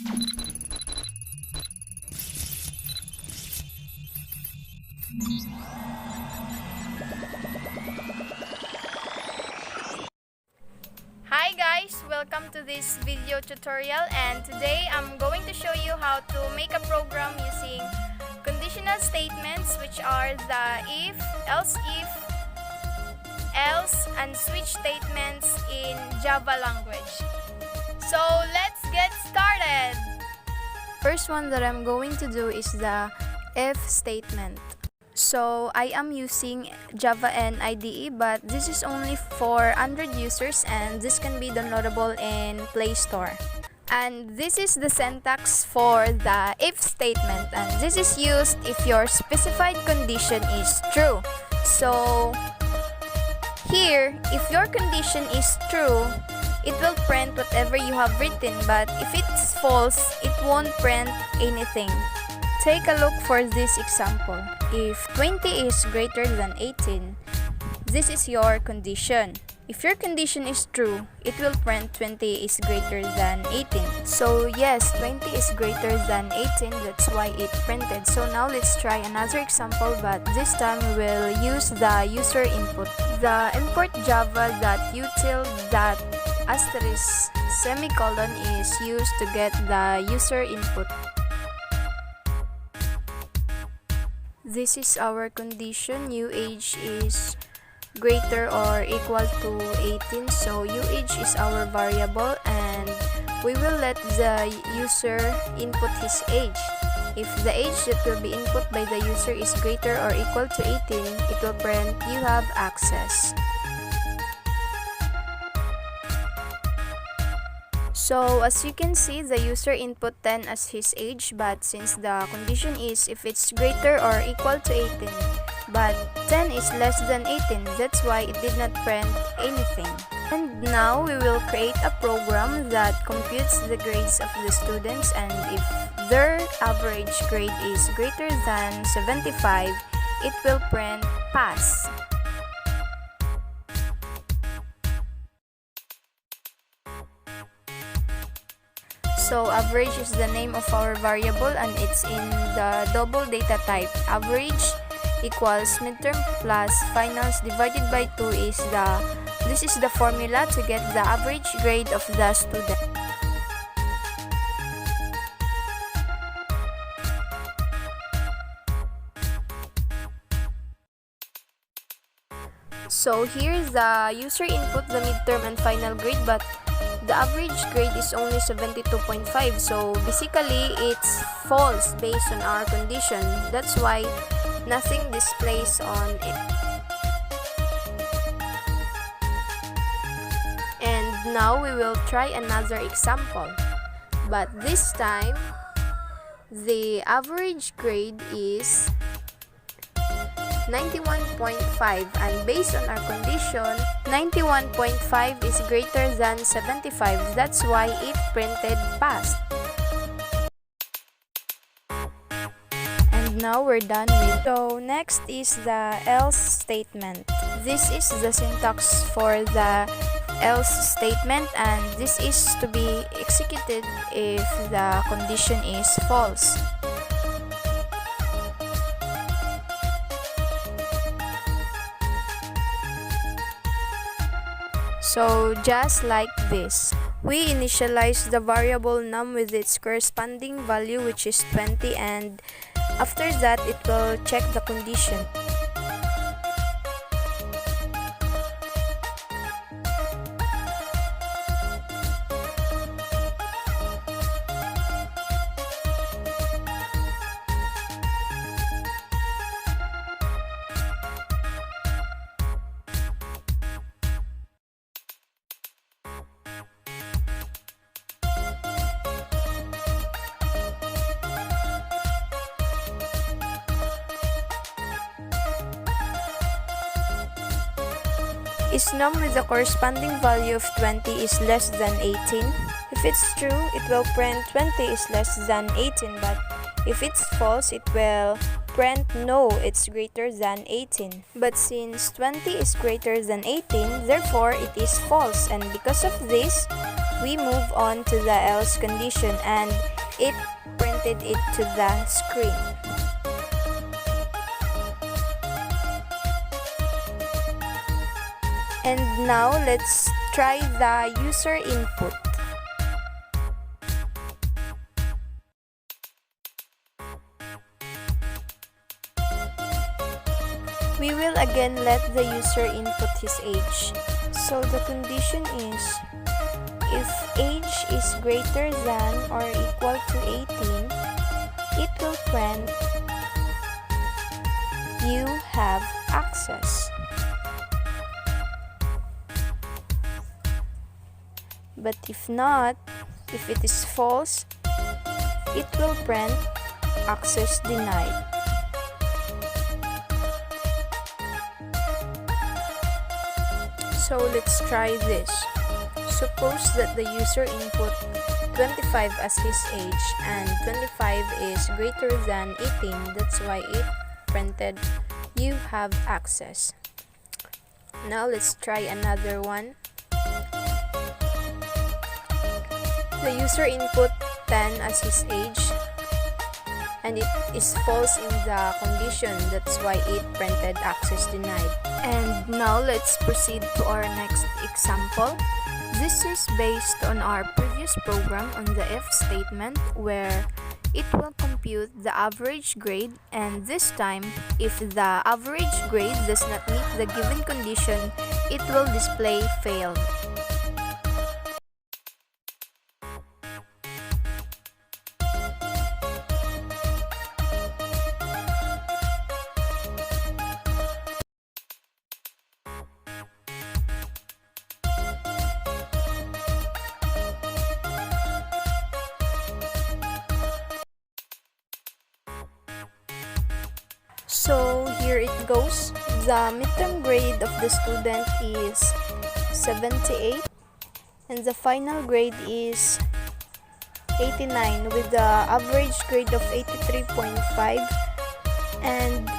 Hi guys! Welcome to this video tutorial, and today I'm going to show you how to make a program using conditional statements, which are the if, else, and switch statements in Java language. So let's get started! First one that I'm going to do is the if statement. So I am using Java and IDE, but this is only for Android users and this can be downloadable in Play Store. And this is the syntax for the if statement, and this is used if your specified condition is true. So here, if your condition is true, it will print whatever you have written, but if it's false, it won't print anything. Take a look for this example. If 20 is greater than 18, this is your condition. If your condition is true, it will print 20 is greater than 18. So yes, 20 is greater than 18, that's why it printed. So now let's try another example, but this time we will use the user input. The import java.util.asterisk semicolon is used to get the user input. This is our condition. New age is greater or equal to 18. So new age is our variable, and we will let the user input his age. If the age that will be input by the user is greater or equal to 18, it will print you have access. So as you can see, the user input 10 as his age, but since the condition is if it's greater or equal to 18, but 10 is less than 18, that's why it did not print anything. And now we will create a program that computes the grades of the students, and if their average grade is greater than 75, it will print pass. So average is the name of our variable, and it's in the double data type. Average equals midterm plus finals divided by 2 this is the formula to get the average grade of the student. So here's the user input, the midterm and final grade, but the average grade is only 72.5, so basically it's false based on our condition. That's why nothing displays on it. And now we will try another example, but this time the average grade is 91.5, and based on our condition, 91.5 is greater than 75. That's why it printed passed. And now we're done with. So next is the else statement. This is the syntax for the else statement, and this is to be executed if the condition is false. So just like this, we initialize the variable num with its corresponding value, which is 20, and after that it will check the condition. Is num with the corresponding value of 20 is less than 18? If it's true, it will print 20 is less than 18, but if it's false, it will print no, it's greater than 18. But since 20 is greater than 18, therefore it is false, and because of this, we move on to the else condition and it printed it to the screen. And now let's try the user input. We will again let the user input his age. So the condition is, if age is greater than or equal to 18, it will print, you have access. But if not, if it is false, it will print access denied. So let's try this. Suppose that the user input 25 as his age and 25 is greater than 18. That's why it printed, you have access. Now let's try another one. The user input 10 as his age and it is false in the condition. That's why it printed access denied. And now let's proceed to our next example. This is based on our previous program on the if statement where it will compute the average grade, and this time if the average grade does not meet the given condition, it will display failed. So here it goes. The midterm grade of the student is 78 and the final grade is 89 with the average grade of 83.5, and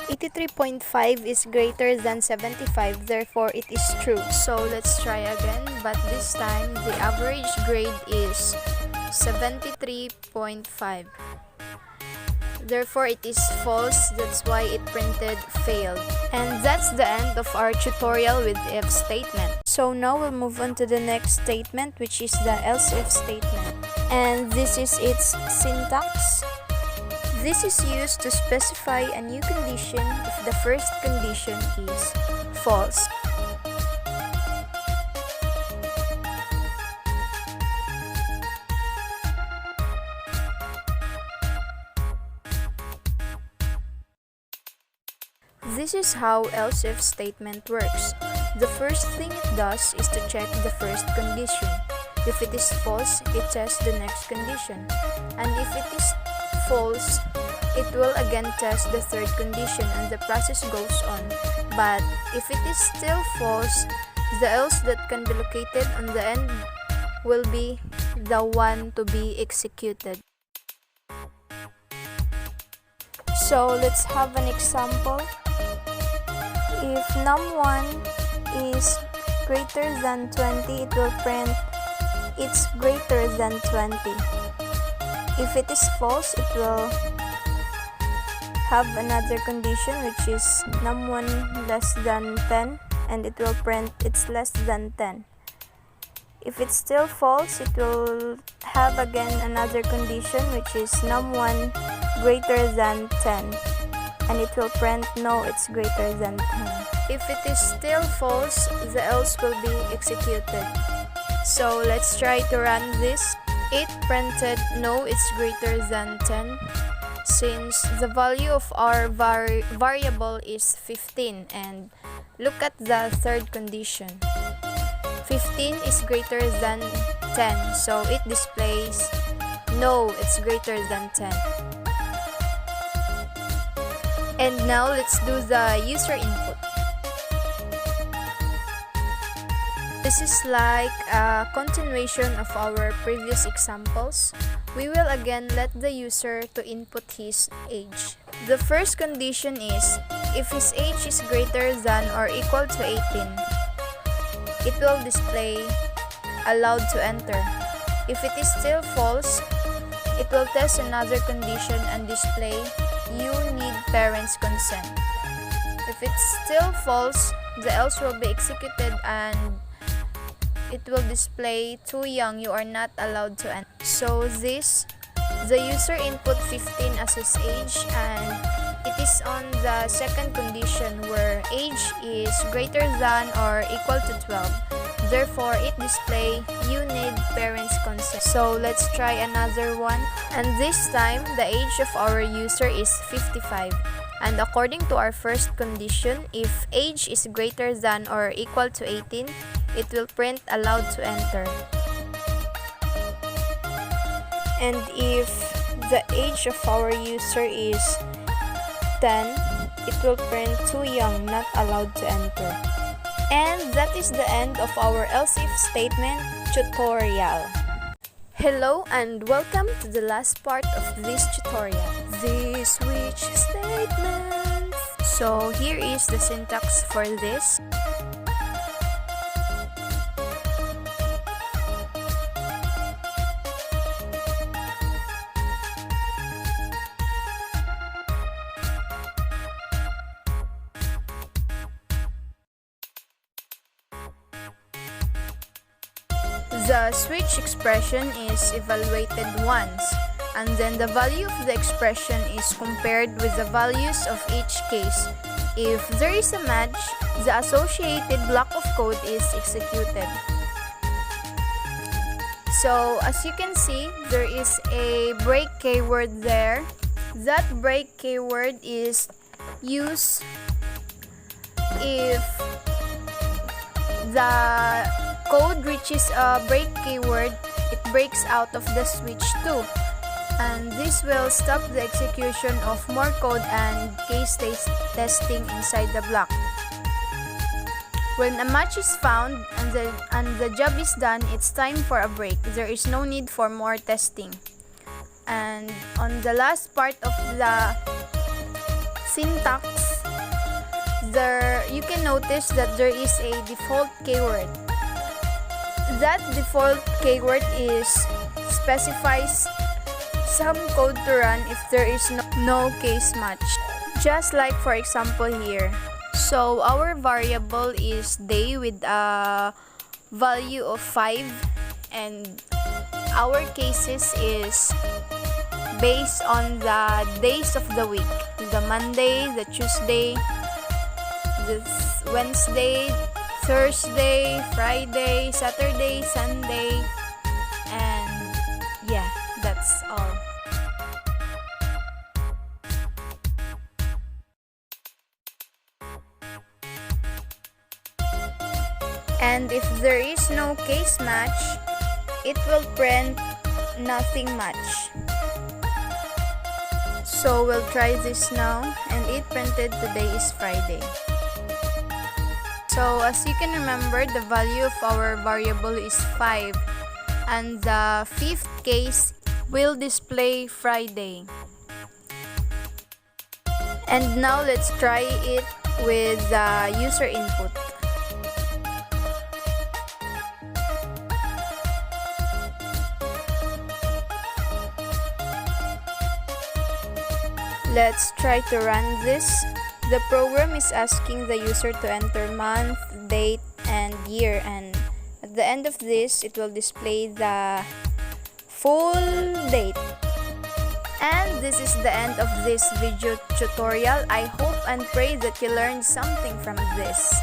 83.5 is greater than 75, therefore it is true. So let's try again, but this time the average grade is 73.5. Therefore, it is false. That's why it printed failed. And that's the end of our tutorial with if statement. So now we'll move on to the next statement, which is the else if statement. And this is its syntax. This is used to specify a new condition if the first condition is false. This is how else if statement works. The first thing it does is to check the first condition. If it is false, it tests the next condition. And if it is false, it will again test the third condition and the process goes on. But if it is still false, the else that can be located on the end will be the one to be executed. So let's have an example. If num1 is greater than 20, it will print it's greater than 20. If it is false, it will have another condition which is num1 less than 10, and it will print it's less than 10. If it's still false, it will have again another condition which is num1 greater than 10. And it will print no, it's greater than 10. If it is still false, the else will be executed. So let's try to run this. It printed no, it's greater than 10 since the value of our variable is 15, and look at the third condition. 15 is greater than 10, so it displays no, it's greater than 10. And now let's do the user input. This is like a continuation of our previous examples. We will again let the user to input his age. The first condition is if his age is greater than or equal to 18, it will display allowed to enter. If it is still false, it will test another condition and display you need parents' consent. If it's still false, the else will be executed and it will display too young, you are not allowed to enter. So the user input 15 as his age, and it is on the second condition where age is greater than or equal to 12. Therefore, it display you need parents' consent. So let's try another one. And this time, the age of our user is 55. And according to our first condition, if age is greater than or equal to 18, it will print allowed to enter. And if the age of our user is 10, it will print too young, not allowed to enter. And that is the end of our else if statement tutorial. Hello and welcome to the last part of this tutorial, the switch statements. So here is the syntax for this. The switch expression is evaluated once, and then the value of the expression is compared with the values of each case. If there is a match, the associated block of code is executed. So as you can see, there is a break keyword there. That break keyword is used if the code reaches a break keyword, it breaks out of the switch too. And this will stop the execution of more code and case testing inside the block. When a match is found and the job is done, it's time for a break. There is no need for more testing. And on the last part of the syntax, you can notice that there is a default keyword. That default keyword specifies some code to run if there is no case match. Just like for example here. So our variable is day with a value of 5, and our cases is based on the days of the week. The Monday, the Tuesday, the Wednesday, Thursday, Friday, Saturday, Sunday, and yeah, that's all. And if there is no case match, it will print nothing match. So we'll try this now, and it printed today is Friday. So as you can remember, the value of our variable is 5, and the fifth case will display Friday. And now let's try it with the user input. Let's try to run this. The program is asking the user to enter month, date, and year, and at the end of this, it will display the full date. And this is the end of this video tutorial. I hope and pray that you learned something from this.